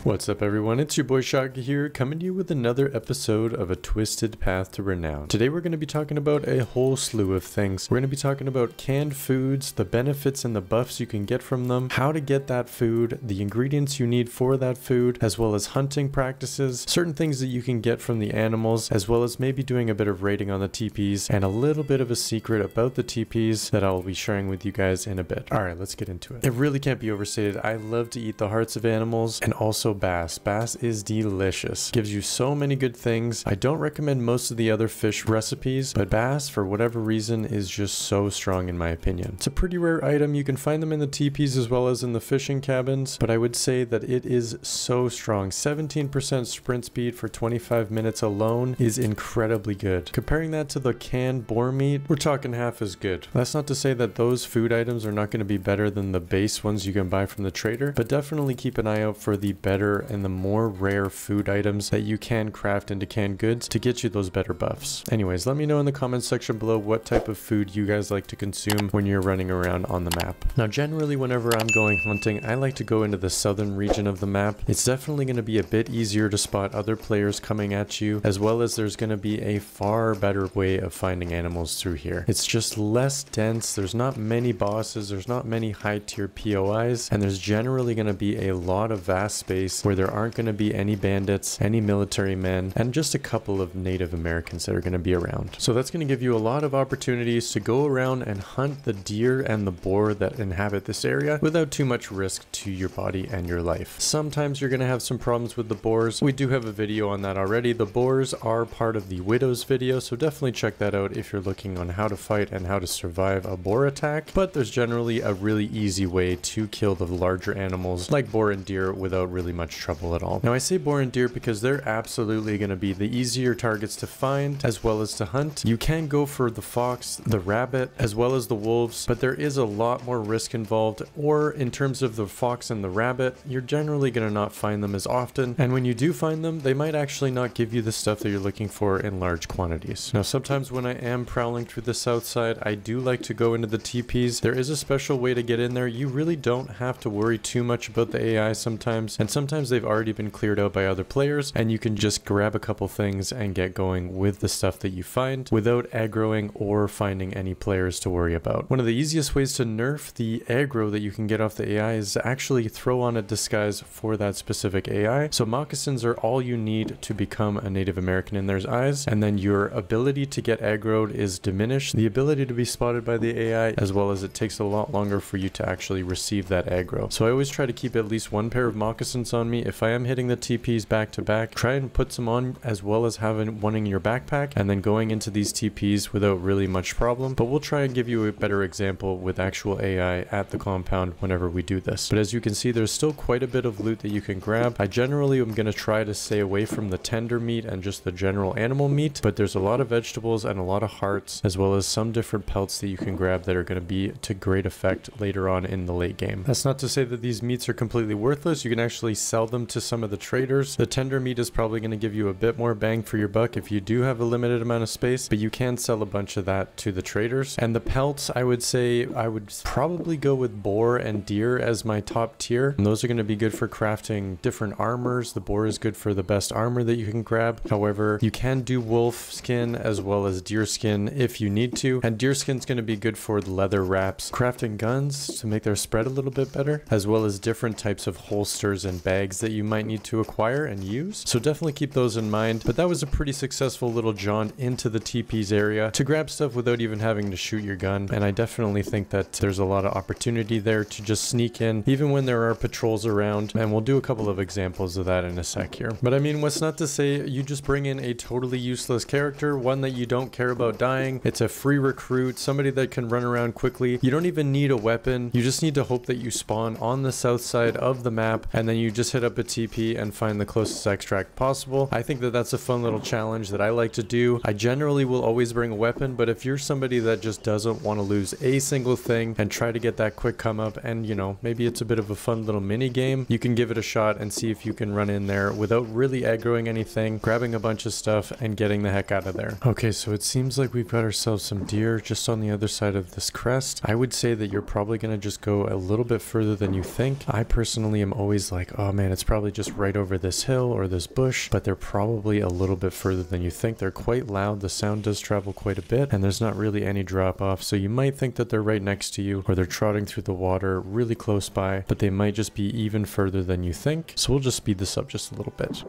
What's up everyone, it's your boy Shaka here, coming to you with another episode of A Twisted Path to Renown. Today we're going to be talking about a whole slew of things. We're going to be talking about canned foods, the benefits and the buffs you can get from them, how to get that food, the ingredients you need for that food, as well as hunting practices, certain things that you can get from the animals, as well as maybe doing a bit of raiding on the TPs, and a little bit of a secret about the TPs that I'll be sharing with you guys in a bit. Alright, let's get into it. It really can't be overstated. I love to eat the hearts of animals, and also bass. Bass is delicious. Gives you so many good things. I don't recommend most of the other fish recipes, but bass, for whatever reason, is just so strong in my opinion. It's a pretty rare item. You can find them in the teepees as well as in the fishing cabins, but I would say that it is so strong. 17% sprint speed for 25 minutes alone is incredibly good. Comparing that to the canned boar meat, we're talking half as good. That's not to say that those food items are not going to be better than the base ones you can buy from the trader, but definitely keep an eye out for the better and the more rare food items that you can craft into canned goods to get you those better buffs. Anyways, let me know in the comments section below what type of food you guys like to consume when you're running around on the map. Now generally whenever I'm going hunting, I like to go into the southern region of the map. It's definitely going to be a bit easier to spot other players coming at you, as well as there's going to be a far better way of finding animals through here. It's just less dense, there's not many bosses, there's not many high tier POIs, and there's generally going to be a lot of vast space where there aren't going to be any bandits, any military men, and just a couple of Native Americans that are going to be around. So that's going to give you a lot of opportunities to go around and hunt the deer and the boar that inhabit this area without too much risk to your body and your life. Sometimes you're going to have some problems with the boars. We do have a video on that already. The boars are part of the widows video, so definitely check that out if you're looking on how to fight and how to survive a boar attack. But there's generally a really easy way to kill the larger animals like boar and deer without really much trouble at all. Now I say boar and deer because they're absolutely going to be the easier targets to find as well as to hunt. You can go for the fox, the rabbit, as well as the wolves, but there is a lot more risk involved, or in terms of the fox and the rabbit, you're generally going to not find them as often, and when you do find them, they might actually not give you the stuff that you're looking for in large quantities. Now sometimes when I am prowling through the south side, I do like to go into the teepees. There is a special way to get in there. You really don't have to worry too much about the AI sometimes, and sometimes they've already been cleared out by other players, and you can just grab a couple things and get going with the stuff that you find without aggroing or finding any players to worry about. One of the easiest ways to nerf the aggro that you can get off the AI is to actually throw on a disguise for that specific AI. So moccasins are all you need to become a Native American in their eyes, and then your ability to get aggroed is diminished, the ability to be spotted by the AI, as well as it takes a lot longer for you to actually receive that aggro. So I always try to keep at least one pair of moccasins on me. If I am hitting the TPs back to back, try and put some on as well as having one in your backpack and then going into these TPs without really much problem. But we'll try and give you a better example with actual AI at the compound whenever we do this. But as you can see, there's still quite a bit of loot that you can grab. I generally am going to try to stay away from the tender meat and just the general animal meat, but there's a lot of vegetables and a lot of hearts, as well as some different pelts that you can grab that are going to be to great effect later on in the late game. That's not to say that these meats are completely worthless. You can actually sell them to some of the traders. The tender meat is probably going to give you a bit more bang for your buck if you do have a limited amount of space, but you can sell a bunch of that to the traders. And the pelts, I would say I would probably go with boar and deer as my top tier, and those are going to be good for crafting different armors. The boar is good for the best armor that you can grab. However, you can do wolf skin as well as deer skin if you need to, and deer skin is going to be good for the leather wraps, crafting guns to make their spread a little bit better, as well as different types of holsters and bags that you might need to acquire and use. So definitely keep those in mind. But that was a pretty successful little jaunt into the teepees area to grab stuff without even having to shoot your gun, and I definitely think that there's a lot of opportunity there to just sneak in even when there are patrols around, and we'll do a couple of examples of that in a sec here. But I mean, what's not to say you just bring in a totally useless character, one that you don't care about dying. It's a free recruit, somebody that can run around quickly. You don't even need a weapon. You just need to hope that you spawn on the south side of the map, and then you just hit up a TP and find the closest extract possible. I think that that's a fun little challenge that I like to do. I generally will always bring a weapon, but if you're somebody that just doesn't want to lose a single thing and try to get that quick come up, and you know, maybe it's a bit of a fun little mini game, you can give it a shot and see if you can run in there without really aggroing anything, grabbing a bunch of stuff and getting the heck out of there. Okay, so it seems like we've got ourselves some deer just on the other side of this crest. I would say that you're probably going to just go a little bit further than you think. I personally am always like, oh man, it's probably just right over this hill or this bush, but they're probably a little bit further than you think. They're quite loud. The sound does travel quite a bit, and there's not really any drop off, so you might think that they're right next to you or they're trotting through the water really close by, but they might just be even further than you think. So we'll just speed this up just a little bit.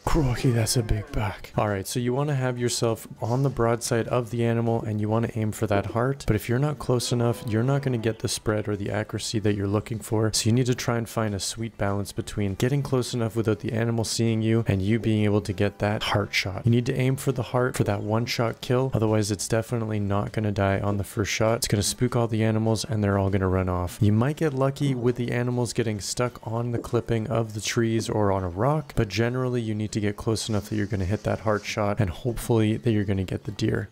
Crikey, that's a big buck. Alright, so you want to have yourself on the broadside of the animal and you want to aim for that heart, but if you're not close enough, you're not going to get the spread or the accuracy that you're looking for, so you need to try and find a sweet balance between getting close enough without the animal seeing you and you being able to get that heart shot. You need to aim for the heart for that one-shot kill, otherwise it's definitely not going to die on the first shot. It's going to spook all the animals and they're all going to run off. You might get lucky with the animals getting stuck on the clipping of the trees or on a rock, but generally you need to get close enough that you're going to hit that heart shot and hopefully that you're going to get the deer.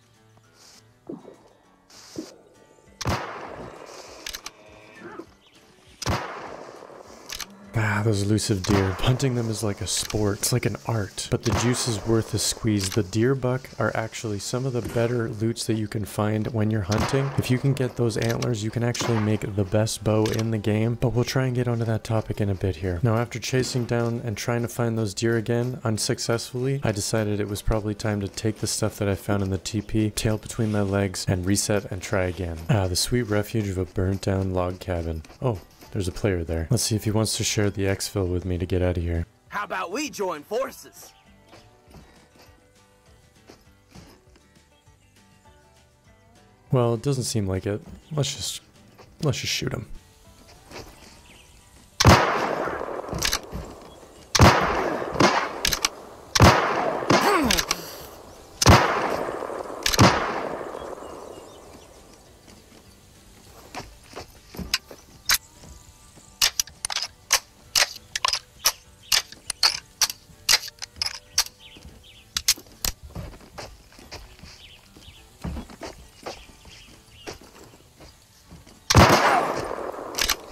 Ah, those elusive deer. Hunting them is like a sport. It's like an art, but the juice is worth the squeeze. The deer buck are actually some of the better loots that you can find when you're hunting. If you can get those antlers, you can actually make the best bow in the game, but we'll try and get onto that topic in a bit here. Now, after chasing down and trying to find those deer again, unsuccessfully, I decided it was probably time to take the stuff that I found in the TP, tail between my legs, and reset and try again. Ah, the sweet refuge of a burnt down log cabin. Oh. There's a player there. Let's see if he wants to share the exfil with me to get out of here. How about we join forces? Well, it doesn't seem like it. Let's just shoot him.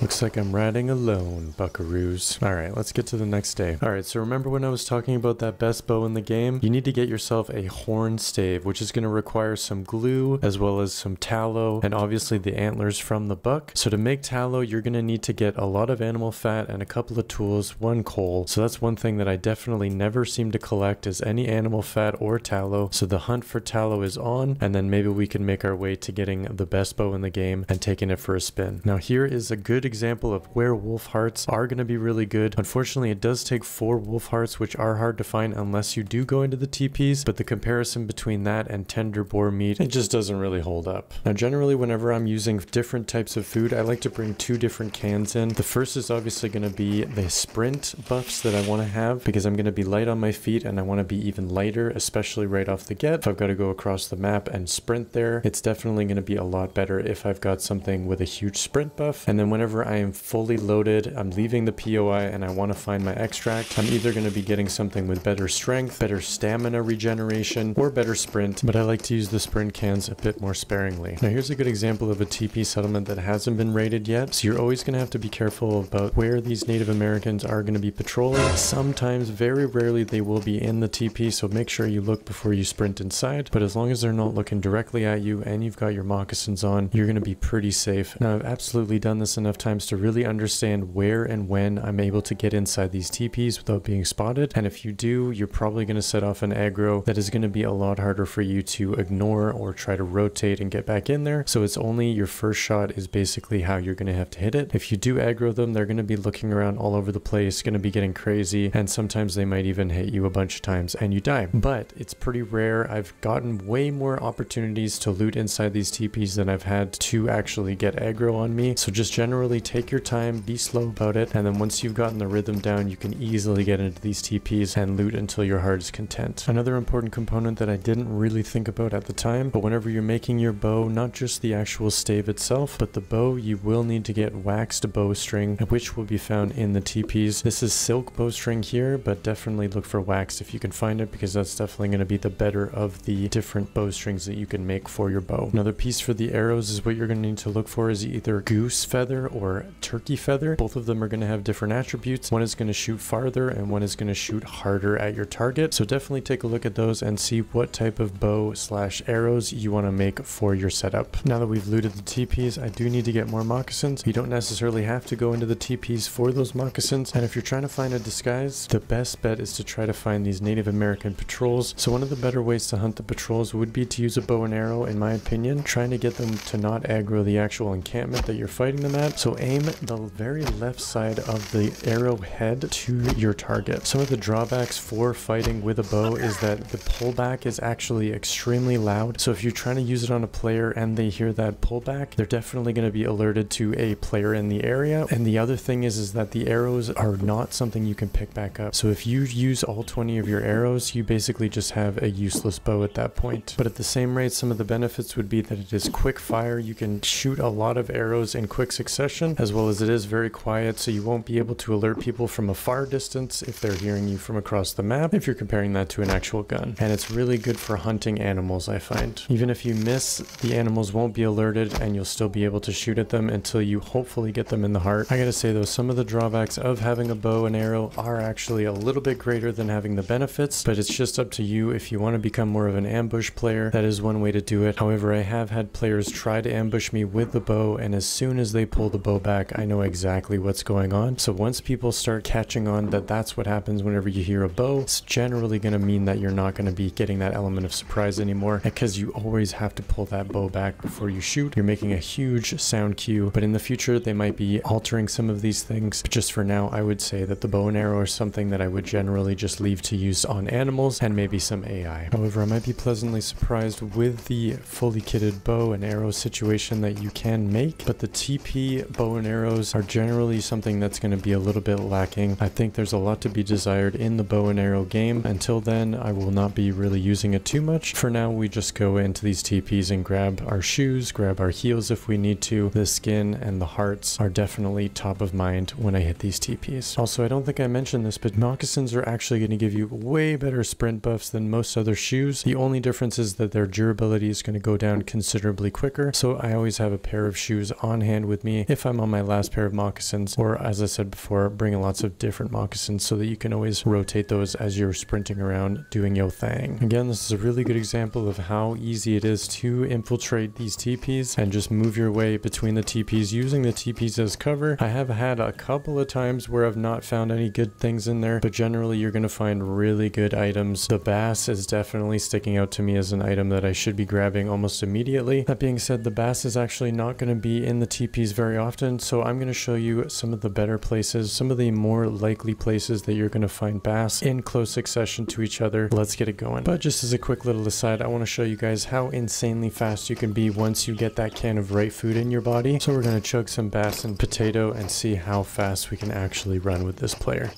Looks like I'm riding alone, buckaroos. Alright, let's get to the next day. Alright, so remember when I was talking about that best bow in the game? You need to get yourself a horn stave, which is going to require some glue, as well as some tallow, and obviously the antlers from the buck. So to make tallow, you're going to need to get a lot of animal fat and a couple of tools, one coal. So that's one thing that I definitely never seem to collect is any animal fat or tallow. So the hunt for tallow is on, and then maybe we can make our way to getting the best bow in the game and taking it for a spin. Now here is a good example of where wolf hearts are going to be really good. Unfortunately, it does take 4 wolf hearts, which are hard to find unless you do go into the TPs, but the comparison between that and tender boar meat, it just doesn't really hold up. Now generally whenever I'm using different types of food, I like to bring 2 different cans in. The first is obviously going to be the sprint buffs that I want to have because I'm going to be light on my feet and I want to be even lighter, especially right off the get. If I've got to go across the map and sprint there, it's definitely going to be a lot better if I've got something with a huge sprint buff. And then whenever I am fully loaded, I'm leaving the POI and I want to find my extract, I'm either going to be getting something with better strength, better stamina regeneration, or better sprint, but I like to use the sprint cans a bit more sparingly. Now here's a good example of a TP settlement that hasn't been raided yet, so you're always going to have to be careful about where these Native Americans are going to be patrolling. Sometimes, very rarely, they will be in the TP, so make sure you look before you sprint inside, but as long as they're not looking directly at you and you've got your moccasins on, you're going to be pretty safe. Now I've absolutely done this enough times to really understand where and when I'm able to get inside these TPs without being spotted, and if you do, you're probably going to set off an aggro that is going to be a lot harder for you to ignore or try to rotate and get back in there. So it's only your first shot is basically how you're going to have to hit it. If you do aggro them, they're going to be looking around all over the place, going to be getting crazy, and sometimes they might even hit you a bunch of times and you die. But it's pretty rare. I've gotten way more opportunities to loot inside these TPs than I've had to actually get aggro on me. So just generally take your time, be slow about it, and then once you've gotten the rhythm down, you can easily get into these TPs and loot until your heart is content. Another important component that I didn't really think about at the time, but whenever you're making your bow, not just the actual stave itself, but the bow, you will need to get waxed bowstring, which will be found in the TPs. This is silk bowstring here, but definitely look for waxed if you can find it, because that's definitely going to be the better of the different bowstrings that you can make for your bow. Another piece for the arrows is what you're going to need to look for is either goose feather or our turkey feather. Both of them are going to have different attributes. One is going to shoot farther and one is going to shoot harder at your target. So definitely take a look at those and see what type of bow slash arrows you want to make for your setup. Now that we've looted the teepees, I do need to get more moccasins. You don't necessarily have to go into the teepees for those moccasins. And if you're trying to find a disguise, the best bet is to try to find these Native American patrols. So one of the better ways to hunt the patrols would be to use a bow and arrow, in my opinion, trying to get them to not aggro the actual encampment that you're fighting them at. So aim the very left side of the arrowhead to your target. Some of the drawbacks for fighting with a bow is that the pullback is actually extremely loud. So if you're trying to use it on a player and they hear that pullback, they're definitely going to be alerted to a player in the area. And the other thing is that the arrows are not something you can pick back up. So if you use all 20 of your arrows, you basically just have a useless bow at that point. But at the same rate, some of the benefits would be that it is quick fire. You can shoot a lot of arrows in quick succession, as well as it is very quiet, so you won't be able to alert people from a far distance if they're hearing you from across the map, if you're comparing that to an actual gun. And it's really good for hunting animals, I find. Even if you miss, the animals won't be alerted and you'll still be able to shoot at them until you hopefully get them in the heart. I gotta say though, some of the drawbacks of having a bow and arrow are actually a little bit greater than having the benefits, but it's just up to you. If you want to become more of an ambush player, that is one way to do it. However, I have had players try to ambush me with the bow, and as soon as they pull the bow back, I know exactly what's going on. So once people start catching on that that's what happens whenever you hear a bow, it's generally going to mean that you're not going to be getting that element of surprise anymore, because you always have to pull that bow back before you shoot. You're making a huge sound cue, but in the future they might be altering some of these things. But just for now, I would say that the bow and arrow are something that I would generally just leave to use on animals and maybe some AI. However, I might be pleasantly surprised with the fully kitted bow and arrow situation that you can make, but the TP bow and arrows are generally something that's going to be a little bit lacking. I think there's a lot to be desired in the bow and arrow game. Until then, I will not be really using it too much. For now, we just go into these TPs and grab our shoes, grab our heels if we need to. The skin and the hearts are definitely top of mind when I hit these TPs. Also, I don't think I mentioned this, but moccasins are actually going to give you way better sprint buffs than most other shoes. The only difference is that their durability is going to go down considerably quicker. So I always have a pair of shoes on hand with me if I'm on my last pair of moccasins, or as I said before, bring lots of different moccasins so that you can always rotate those as you're sprinting around doing your thing. Again, this is a really good example of how easy it is to infiltrate these TPs and just move your way between the TPs using the TPs as cover. I have had a couple of times where I've not found any good things in there, but generally you're going to find really good items. The bass is definitely sticking out to me as an item that I should be grabbing almost immediately. That being said, the bass is actually not going to be in the TPs very often, so I'm going to show you some of the better places, some of the more likely places that you're going to find bass in close succession to each other. Let's get it going. But just as a quick little aside, I want to show you guys how insanely fast you can be once you get that can of right food in your body. So we're going to chug some bass and potato and see how fast we can actually run with this player.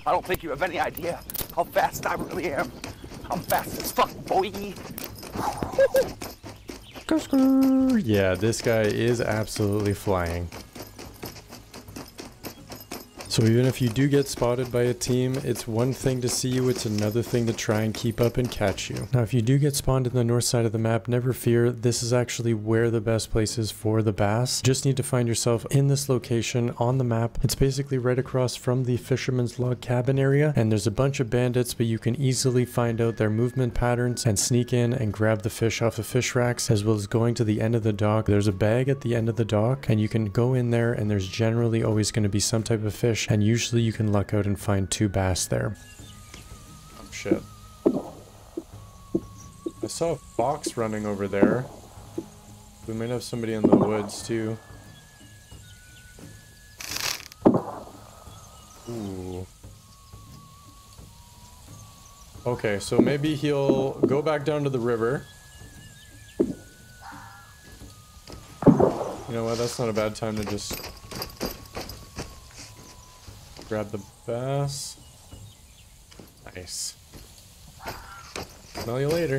I don't think you have any idea how fast I really am. I'm fast as fuck, boy. Yeah, this guy is absolutely flying. So even if you do get spotted by a team, it's one thing to see you, it's another thing to try and keep up and catch you. Now if you do get spawned in the north side of the map, never fear, this is actually where the best place is for the bass. You just need to find yourself in this location on the map. It's basically right across from the fisherman's log cabin area, and there's a bunch of bandits, but you can easily find out their movement patterns and sneak in and grab the fish off of fish racks, as well as going to the end of the dock. There's a bag at the end of the dock and you can go in there and there's generally always going to be some type of fish, and usually you can luck out and find 2 bass there. Oh shit. I saw a fox running over there. We might have somebody in the woods too. Ooh. Okay, so maybe he'll go back down to the river. You know what, that's not a bad time to just grab the bass. Nice. Smell you later.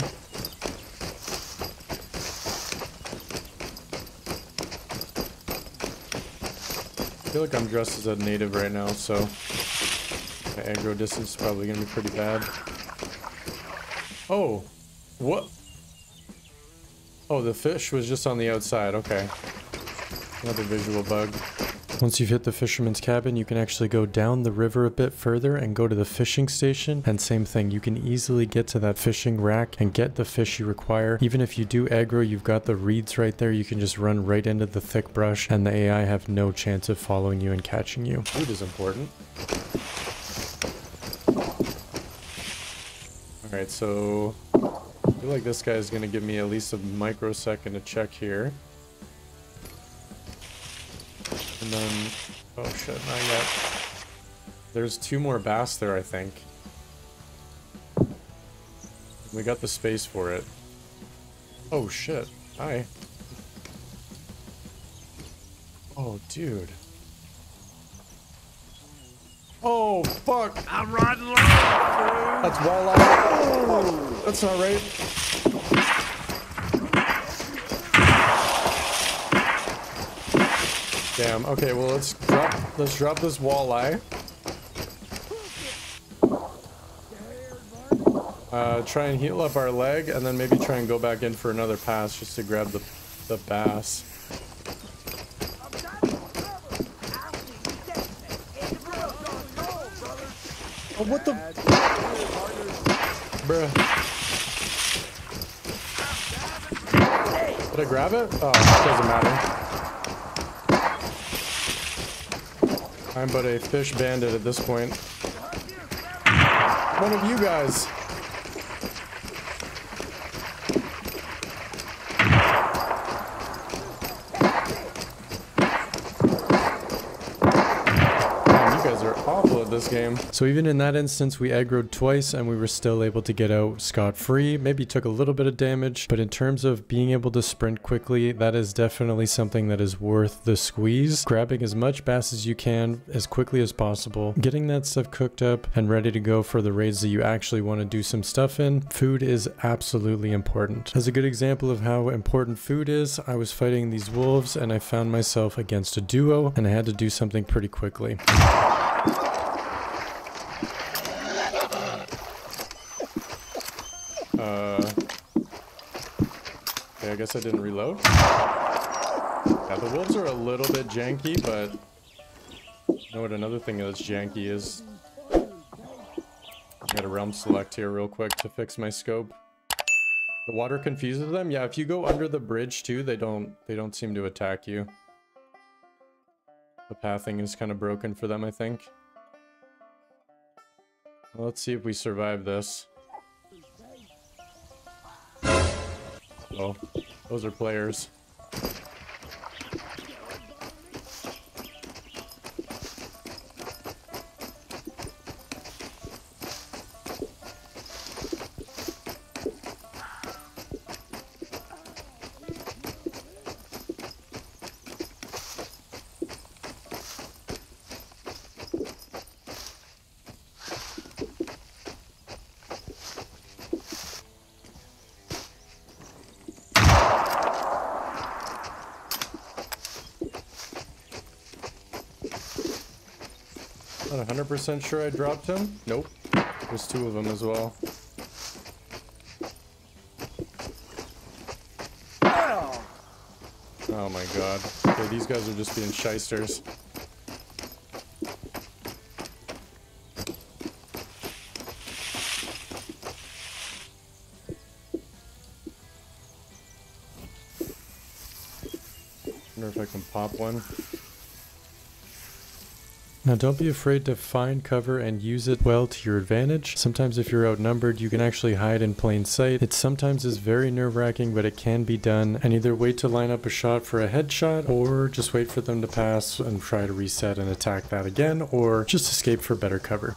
I feel like I'm dressed as a native right now, so my aggro distance is probably gonna be pretty bad. Oh! What? Oh, the fish was just on the outside, okay. Another visual bug. Once you've hit the fisherman's cabin, you can actually go down the river a bit further and go to the fishing station. And same thing, you can easily get to that fishing rack and get the fish you require. Even if you do aggro, you've got the reeds right there. You can just run right into the thick brush and the AI have no chance of following you and catching you. Food is important. Alright, so I feel like this guy is going to give me at least a microsecond to check here. And then, oh shit, not yet. There's 2 more bass there, I think. We got the space for it. Oh shit, hi. Oh, dude. Oh, fuck! I'm riding low! That's walleye. Oh, that's not right. Damn. Okay, well let's drop this walleye. Try and heal up our leg, and then maybe try and go back in for another pass just to grab the bass. Oh, what the? Bruh. Did I grab it? Oh, it doesn't matter. I'm but a fish bandit at this point. One of you guys. Awful at this game. So even in that instance, we aggroed twice and we were still able to get out scot-free. Maybe took a little bit of damage, but in terms of being able to sprint quickly, that is definitely something that is worth the squeeze. Grabbing as much bass as you can as quickly as possible, getting that stuff cooked up and ready to go for the raids that you actually want to do some stuff in. Food is absolutely important. As a good example of how important food is, I was fighting these wolves and I found myself against a duo and I had to do something pretty quickly. Okay, I guess I didn't reload. Yeah, the wolves are a little bit janky, but you know what another thing that's janky is? I gotta realm select here real quick to fix my scope. The water confuses them. Yeah, if you go under the bridge too, they don't seem to attack you. The pathing is kind of broken for them, I think. Well, let's see if we survive this. Oh, those are players. Not 100% sure I dropped him. Nope. There's 2 of them as well. Oh my god. Okay, these guys are just being shysters. Wonder if I can pop one. Now don't be afraid to find cover and use it well to your advantage. Sometimes if you're outnumbered, you can actually hide in plain sight. It sometimes is very nerve-wracking, but it can be done. And either wait to line up a shot for a headshot, or just wait for them to pass and try to reset and attack that again, or just escape for better cover.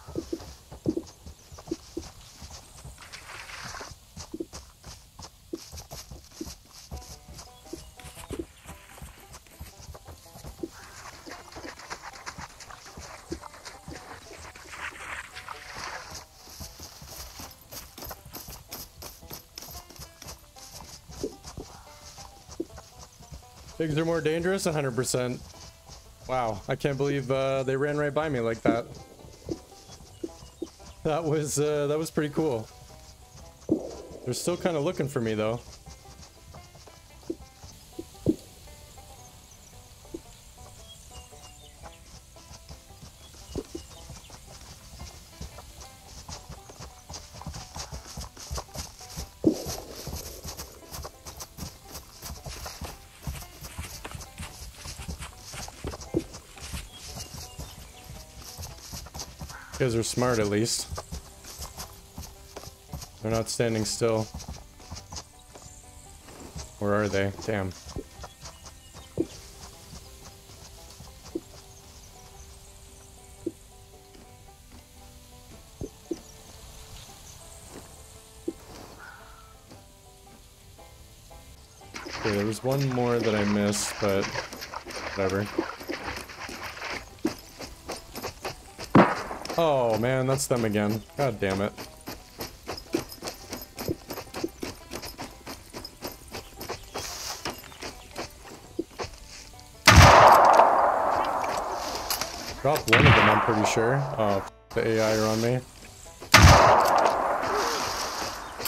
Pigs are more dangerous? 100%. Wow, I can't believe they ran right by me like that. That was pretty cool. They're still kind of looking for me though. guys are smart at least. They're not standing still. Or are they? Damn. Okay, there was one more that I missed, but whatever. Oh man, that's them again. God damn it. Dropped one of them, I'm pretty sure. Oh, the AI are on me.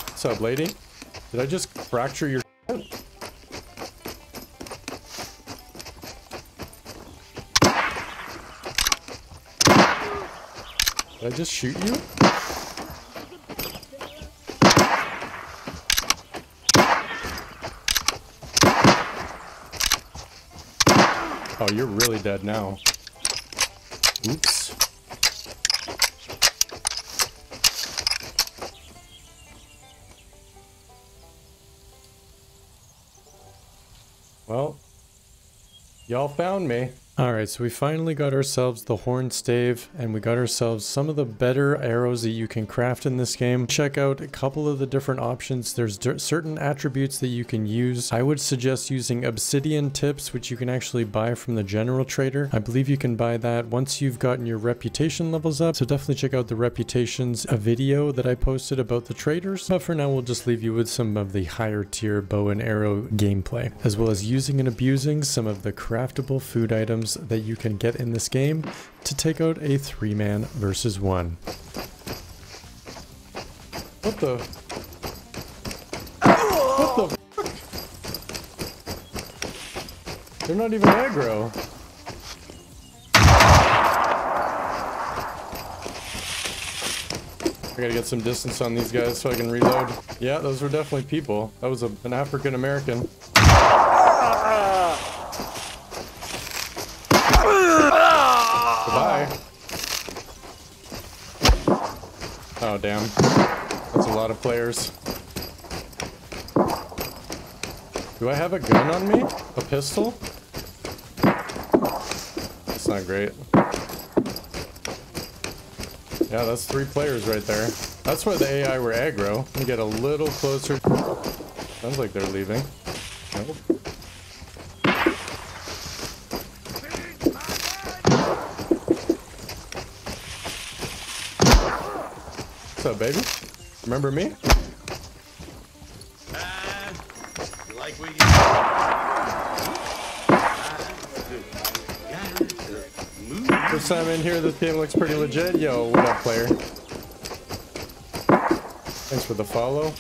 What's up, lady? Did I just fracture your shit? Did I just shoot you? Oh, you're really dead now. Oops. Well, y'all found me. Alright, so we finally got ourselves the horn stave, and we got ourselves some of the better arrows that you can craft in this game. Check out a couple of the different options. There's certain attributes that you can use. I would suggest using obsidian tips, which you can actually buy from the general trader. I believe you can buy that once you've gotten your reputation levels up, so definitely check out the reputations, a video that I posted about the traders. But for now, we'll just leave you with some of the higher tier bow and arrow gameplay, as well as using and abusing some of the craftable food items that you can get in this game to take out a 3-man versus 1. What the? What the fuck? They're not even aggro. I gotta get some distance on these guys so I can reload. Yeah, those were definitely people. That was an African American. Goodbye. Oh, damn. That's a lot of players. Do I have a gun on me? A pistol? That's not great. Yeah, that's 3 players right there. That's why the AI were aggro. Let me get a little closer. Sounds like they're leaving. Nope. What's up, baby? Remember me? Like we First time in here, this game looks pretty legit. Yo, what up, player? Thanks for the follow.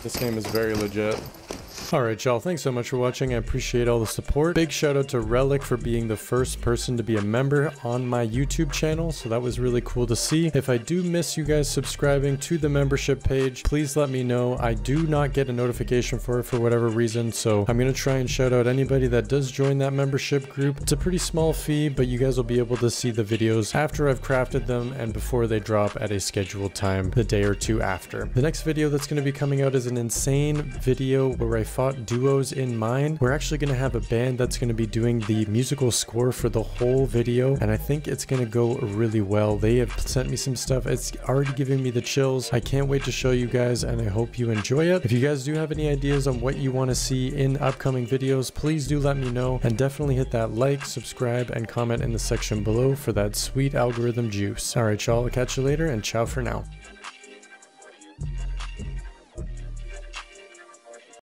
This game is very legit. Alright y'all, thanks so much for watching. I appreciate all the support. Big shout out to Relic for being the first person to be a member on my YouTube channel, so that was really cool to see. If I do miss you guys subscribing to the membership page, please let me know. I do not get a notification for it for whatever reason, so I'm gonna try and shout out anybody that does join that membership group. It's a pretty small fee, but you guys will be able to see the videos after I've crafted them and before they drop at a scheduled time the day or two after. The next video that's going to be coming out is an insane video where I fought duos in mine. We're actually going to have a band that's going to be doing the musical score for the whole video, and I think it's going to go really well. They have sent me some stuff. It's already giving me the chills. I can't wait to show you guys, and I hope you enjoy it. If you guys do have any ideas on what you want to see in upcoming videos, please do let me know, and definitely hit that like, subscribe, and comment in the section below for that sweet algorithm juice. Alright y'all, I'll catch you later, and ciao for now.